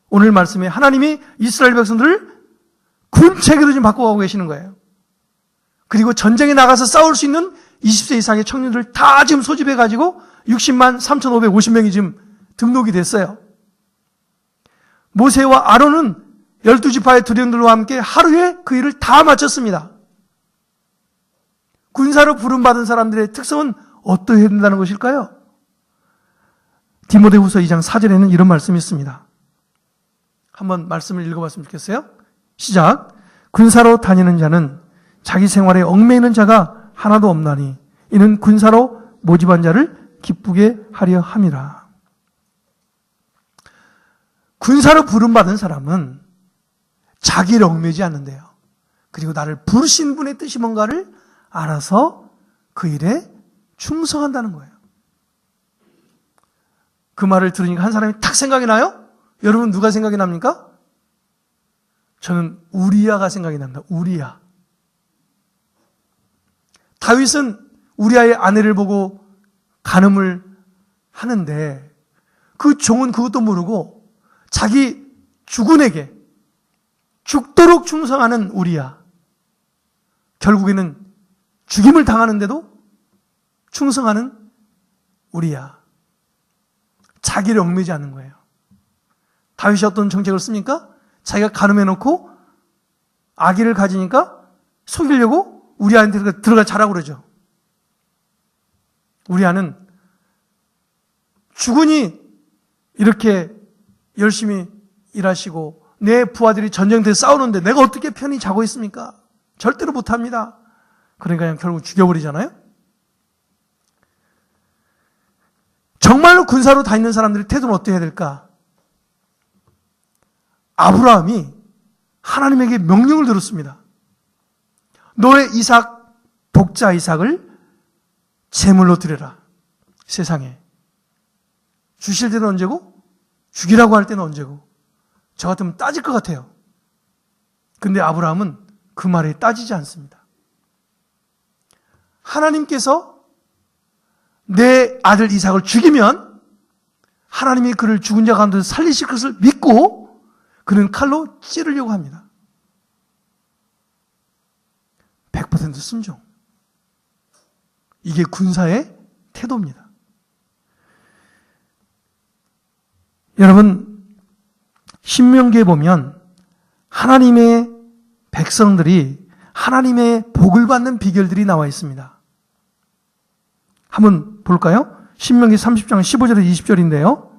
오늘 말씀에 하나님이 이스라엘 백성들을 군체계로 지금 바꿔가고 계시는 거예요. 그리고 전쟁에 나가서 싸울 수 있는 20세 이상의 청년들을 다 지금 소집해가지고 60만 3,550명이 지금 등록이 됐어요. 모세와 아론은 12지파의 두령들과 함께 하루에 그 일을 다 마쳤습니다. 군사로 부름받은 사람들의 특성은 어떠해야 된다는 것일까요? 디모데후서 2장 4절에는 이런 말씀이 있습니다. 한번 말씀을 읽어봤으면 좋겠어요. 시작. 군사로 다니는 자는 자기 생활에 얽매이는 자가 하나도 없나니 이는 군사로 모집한 자를 기쁘게 하려 함이라. 군사로 부름받은 사람은 자기를 얽매이지 않는데요. 그리고 나를 부르신 분의 뜻이 뭔가를 알아서 그 일에 충성한다는 거예요. 그 말을 들으니까 한 사람이 탁 생각이 나요? 여러분 누가 생각이 납니까? 저는 우리야가 생각이 납니다. 우리야. 다윗은 우리야의 아내를 보고 간음을 하는데 그 종은 그것도 모르고 자기 주군에게 죽도록 충성하는 우리야. 결국에는 죽임을 당하는데도 충성하는 우리야. 자기를 얽매이지 않는 거예요. 다윗이 어떤 정책을 씁니까? 자기가 간음해놓고 아기를 가지니까 속이려고 우리아한테 들어가 자라고 그러죠. 우리아는 주군이 이렇게 열심히 일하시고 내 부하들이 전쟁터에 싸우는데 내가 어떻게 편히 자고 있습니까? 절대로 못합니다. 그러니까 그냥 결국 죽여버리잖아요. 정말로 군사로 다니는 사람들의 태도는 어떻게 해야 될까? 아브라함이 하나님에게 명령을 들었습니다. 너의 이삭, 독자 이삭을 제물로 드려라. 세상에. 주실 때는 언제고? 죽이라고 할 때는 언제고? 저 같으면 따질 것 같아요. 근데 아브라함은 그 말에 따지지 않습니다. 하나님께서 내 아들 이삭을 죽이면 하나님이 그를 죽은 자 가운데서 살리실 것을 믿고 그는 칼로 찌르려고 합니다. 100% 순종. 이게 군사의 태도입니다. 여러분, 신명기에 보면 하나님의 백성들이 하나님의 복을 받는 비결들이 나와 있습니다. 한번 볼까요? 신명기 30장 15절에서 20절인데요.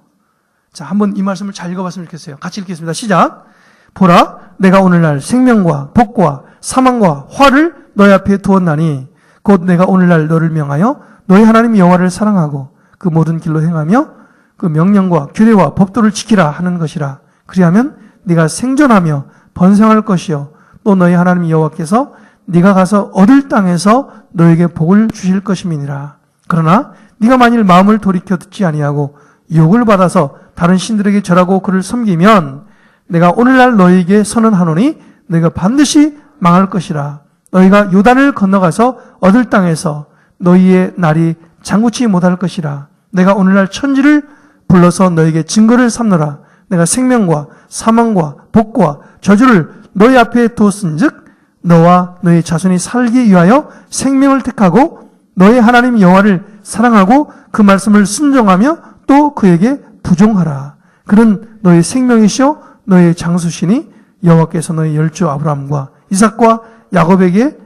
자, 한번 이 말씀을 잘 읽어봤으면 좋겠어요. 같이 읽겠습니다. 시작. 보라, 내가 오늘날 생명과 복과 사망과 화를 너희 앞에 두었나니 곧 내가 오늘날 너를 명하여 너희 하나님 여호와를 사랑하고 그 모든 길로 행하며 그 명령과 규례와 법도를 지키라 하는 것이라. 그리하면 네가 생존하며 번성할 것이요 또 너희 하나님 여호와께서 네가 가서 얻을 땅에서 너에게 복을 주실 것임이니라. 그러나 네가 만일 마음을 돌이켜 듣지 아니하고 욕을 받아서 다른 신들에게 절하고 그를 섬기면 내가 오늘날 너희에게 선언하노니 너희가 반드시 망할 것이라. 너희가 요단을 건너가서 얻을 땅에서 너희의 날이 장구치 못할 것이라. 내가 오늘날 천지를 불러서 너희에게 증거를 삼노라. 내가 생명과 사망과 복과 저주를 너희 앞에 두었은즉 너와 너희 자손이 살기 위하여 생명을 택하고 너희 하나님 여호와를 사랑하고 그 말씀을 순종하며 또 그에게 부종하라. 그는 너희 생명이시요 너희 장수시니 여호와께서 너희 열조 아브라함과 이삭과 야곱에게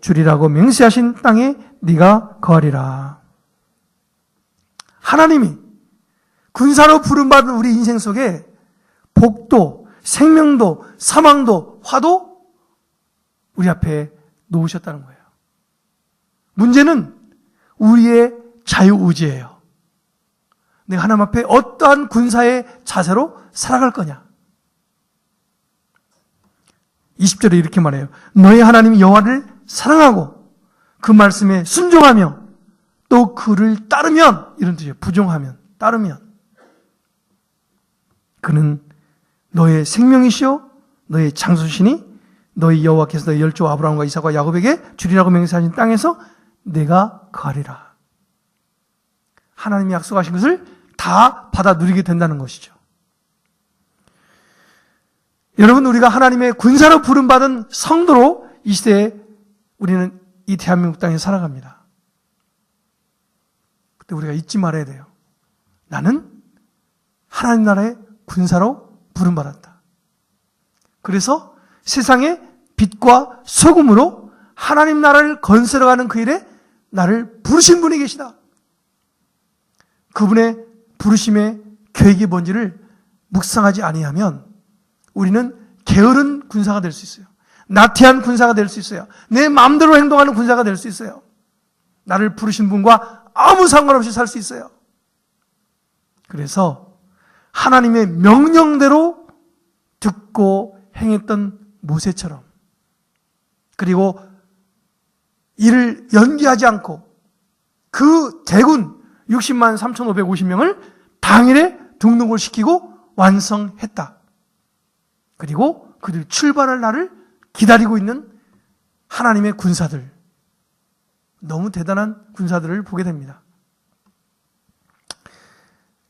주리라고 맹세하신 땅에 네가 거하리라. 하나님이 군사로 부름받은 우리 인생 속에 복도, 생명도, 사망도, 화도 우리 앞에 놓으셨다는 거예요. 문제는 우리의 자유의지예요. 내가 하나님 앞에 어떠한 군사의 자세로 살아갈 거냐. 20절에 이렇게 말해요. 너희 하나님 여호와를 사랑하고 그 말씀에 순종하며 또 그를 따르면, 이런 뜻이에요. 부종하면, 따르면 그는 너의 생명이시요 너의 장수시니 너희 여호와께서 너희 열조 아브라함과 이삭과 야곱에게 주리라고 맹세하신 땅에서 내가 거하리라. 하나님이 약속하신 것을 다 받아 누리게 된다는 것이죠. 여러분, 우리가 하나님의 군사로 부름받은 성도로 이 시대에 우리는 이 대한민국 땅에 살아갑니다. 그때 우리가 잊지 말아야 돼요. 나는 하나님 나라의 군사로 부름받았다. 그래서 세상의 빛과 소금으로 하나님 나라를 건설해가는 그 일에 나를 부르신 분이 계시다. 그분의 부르심의 계획이 뭔지를 묵상하지 아니하면 우리는 게으른 군사가 될 수 있어요. 나태한 군사가 될 수 있어요. 내 마음대로 행동하는 군사가 될 수 있어요. 나를 부르신 분과 아무 상관없이 살 수 있어요. 그래서 하나님의 명령대로 듣고 행했던 모세처럼, 그리고 이를 연기하지 않고 그 대군 60만 3,550명을 당일에 등록을 시키고 완성했다. 그리고 그들 출발할 날을 기다리고 있는 하나님의 군사들, 너무 대단한 군사들을 보게 됩니다.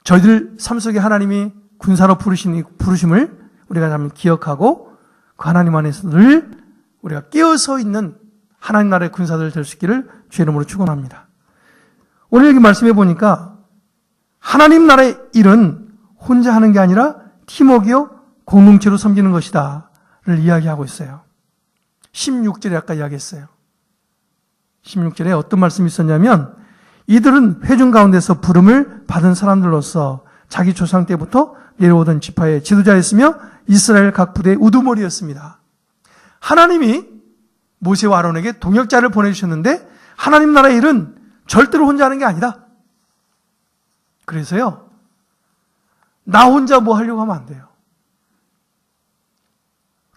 저희들 삶 속에 하나님이 군사로 부르심을 우리가 한번 기억하고 그 하나님 안에서 늘 우리가 깨어서 있는 하나님 나라의 군사들 될 수 있기를 주의 이름으로 축원합니다. 오늘 여기 말씀해 보니까 하나님 나라의 일은 혼자 하는 게 아니라 팀워크요 공동체로 섬기는 것이다 를 이야기하고 있어요. 16절에 아까 이야기했어요. 16절에 어떤 말씀이 있었냐면 이들은 회중 가운데서 부름을 받은 사람들로서 자기 조상 때부터 내려오던 지파의 지도자였으며 이스라엘 각 부대의 우두머리였습니다. 하나님이 모세와 아론에게 동역자를 보내주셨는데 하나님 나라의 일은 절대로 혼자 하는 게 아니다. 그래서요, 나 혼자 뭐 하려고 하면 안 돼요.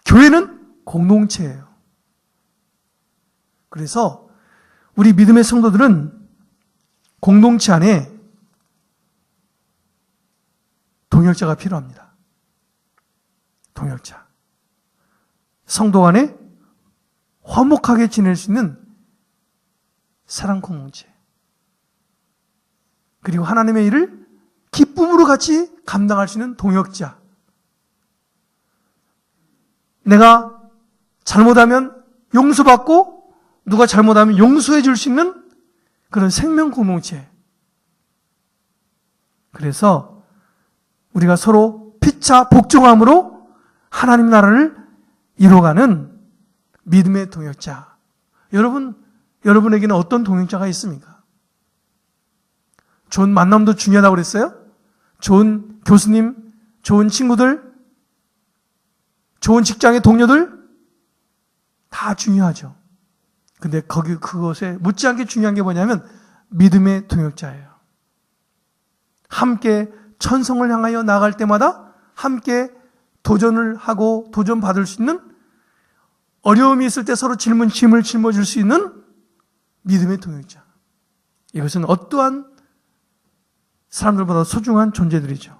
교회는 공동체예요. 그래서 우리 믿음의 성도들은 공동체 안에 동역자가 필요합니다. 동역자. 성도 간에 화목하게 지낼 수 있는 사랑 공동체. 그리고 하나님의 일을 기쁨으로 같이 감당할 수 있는 동역자. 내가 잘못하면 용서받고 누가 잘못하면 용서해 줄 수 있는 그런 생명 공동체. 그래서 우리가 서로 피차 복종함으로 하나님 나라를 이뤄가는 믿음의 동역자. 여러분에게는 어떤 동역자가 있습니까? 좋은 만남도 중요하다고 그랬어요? 좋은 교수님, 좋은 친구들, 좋은 직장의 동료들 다 중요하죠. 근데 그것에 못지않게 중요한 게 뭐냐면 믿음의 동역자예요. 함께 천성을 향하여 나아갈 때마다 함께 도전을 하고 도전받을 수 있는, 어려움이 있을 때 서로 짐을 짊어질 수 있는 믿음의 동역자. 이것은 어떠한 사람들보다 소중한 존재들이죠.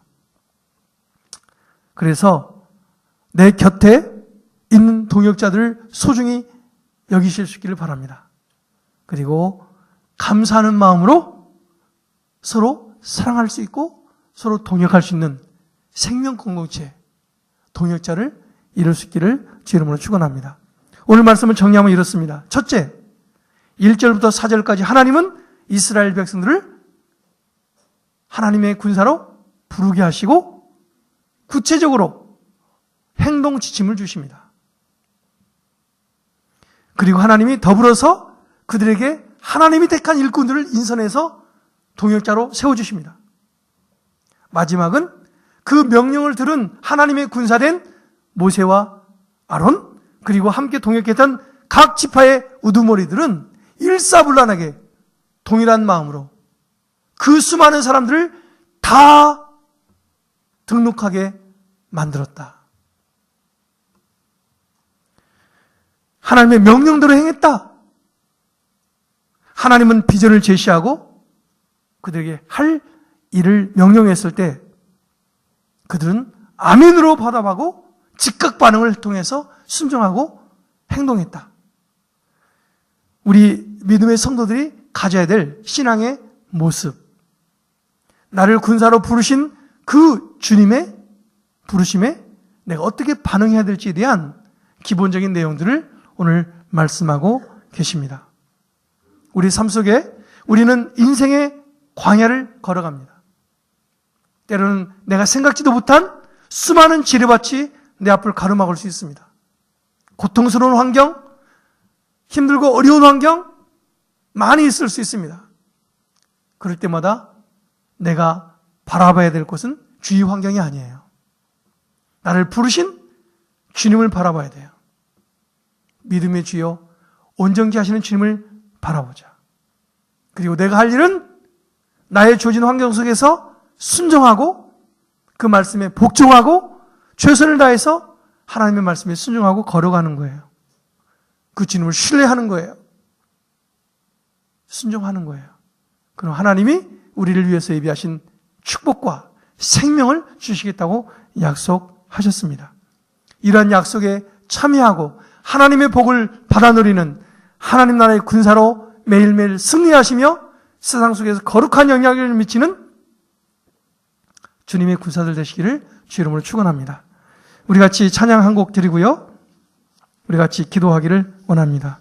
그래서 내 곁에 있는 동역자들을 소중히 여기실 수 있기를 바랍니다. 그리고 감사하는 마음으로 서로 사랑할 수 있고 서로 동역할 수 있는 생명 공동체, 동역자를 이룰 수 있기를 주 이름으로 축원합니다. 오늘 말씀을 정리하면 이렇습니다. 첫째, 1절부터 4절까지 하나님은 이스라엘 백성들을 하나님의 군사로 부르게 하시고 구체적으로 행동 지침을 주십니다. 그리고 하나님이 더불어서 그들에게 하나님이 택한 일꾼들을 인선해서 동역자로 세워주십니다. 마지막은 그 명령을 들은 하나님의 군사된 모세와 아론, 그리고 함께 동역했던 각 지파의 우두머리들은 일사불란하게 동일한 마음으로 그 수많은 사람들을 다 등록하게 만들었다. 하나님의 명령대로 행했다. 하나님은 비전을 제시하고 그들에게 할 일을 명령했을 때 그들은 아멘으로 받아가고 즉각 반응을 통해서 순종하고 행동했다. 우리 믿음의 성도들이 가져야 될 신앙의 모습, 나를 군사로 부르신 그 주님의 부르심에 내가 어떻게 반응해야 될지에 대한 기본적인 내용들을 오늘 말씀하고 계십니다. 우리 삶 속에 우리는 인생의 광야를 걸어갑니다. 때로는 내가 생각지도 못한 수많은 지뢰밭이 내 앞을 가로막을 수 있습니다. 고통스러운 환경, 힘들고 어려운 환경 많이 있을 수 있습니다. 그럴 때마다 내가 바라봐야 될 것은 주위 환경이 아니에요. 나를 부르신 주님을 바라봐야 돼요. 믿음의 주여 온전케 하시는 주님을 바라보자. 그리고 내가 할 일은 나의 주어진 환경 속에서 순종하고 그 말씀에 복종하고 최선을 다해서 하나님의 말씀에 순종하고 걸어가는 거예요. 그 주님을 신뢰하는 거예요. 순종하는 거예요. 그럼 하나님이 우리를 위해서 예비하신 축복과 생명을 주시겠다고 약속하셨습니다. 이러한 약속에 참여하고 하나님의 복을 받아 누리는 하나님 나라의 군사로 매일매일 승리하시며 세상 속에서 거룩한 영향력을 미치는 주님의 군사들 되시기를 주 이름으로 축원합니다. 우리 같이 찬양 한 곡 드리고요. 우리 같이 기도하기를 원합니다.